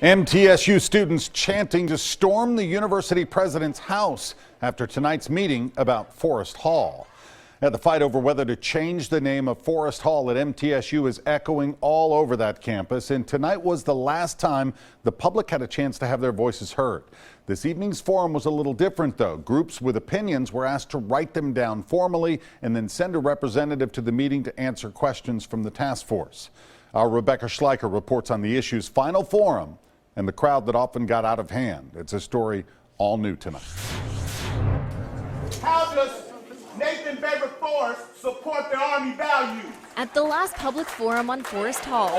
MTSU students chanting to storm the university president's house after tonight's meeting about Forrest Hall. The fight over whether to change the name of Forrest Hall at MTSU is echoing all over that campus, and tonight was the last time the public had a chance to have their voices heard. This evening's forum was a little different, though. Groups with opinions were asked to write them down formally and then send a representative to the meeting to answer questions from the task force. Our Rebecca Schleicher reports on the issue's final forum and the crowd that often got out of hand. It's a story all new tonight. How does Nathan Bedford Forrest support the Army values? At the last public forum on Forrest Hall,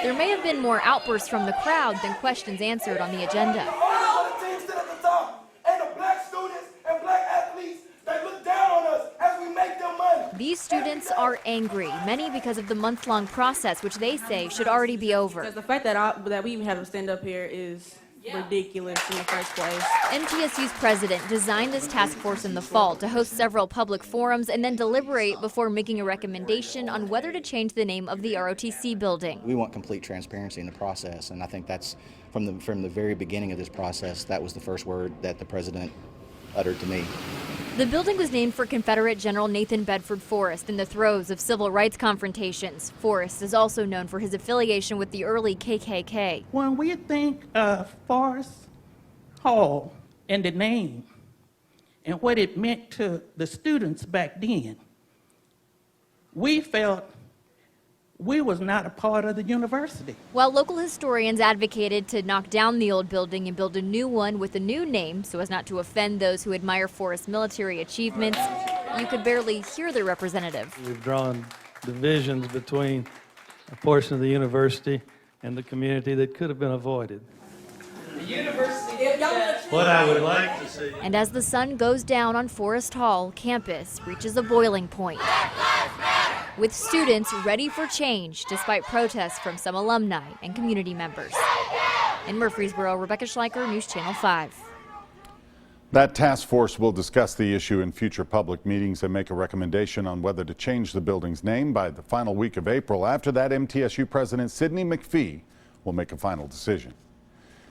there may have been more outbursts from the crowd than questions answered on the agenda. All the teams sit at the top, and the black students and black athletes, they look down on us as we make them money. These students are angry, many because of the month-long process, which they say should already be over. Because the fact that we even have to stand up here is ridiculous in the first place. MTSU's president designed this task force in the fall to host several public forums and then deliberate before making a recommendation on whether to change the name of the ROTC building. We want complete transparency in the process, and I think that's from the very beginning of this process, that was the first word that the president uttered to me. The building was named for Confederate General Nathan Bedford Forrest in the throes of civil rights confrontations. Forrest is also known for his affiliation with the early KKK. When we think of Forrest Hall and the name and what it meant to the students back then, we felt we was not a part of the university. While local historians advocated to knock down the old building and build a new one with a new name so as not to offend those who admire Forrest's military achievements, you could barely hear their representative. We've drawn divisions between a portion of the university and the community that could have been avoided. What I would like to see. And as the sun goes down on Forrest Hall, campus reaches a boiling point, with students ready for change despite protests from some alumni and community members. In Murfreesboro, Rebecca Schleicher, News Channel 5. That task force will discuss the issue in future public meetings and make a recommendation on whether to change the building's name by the final week of April. After that, MTSU President Sidney McPhee will make a final decision.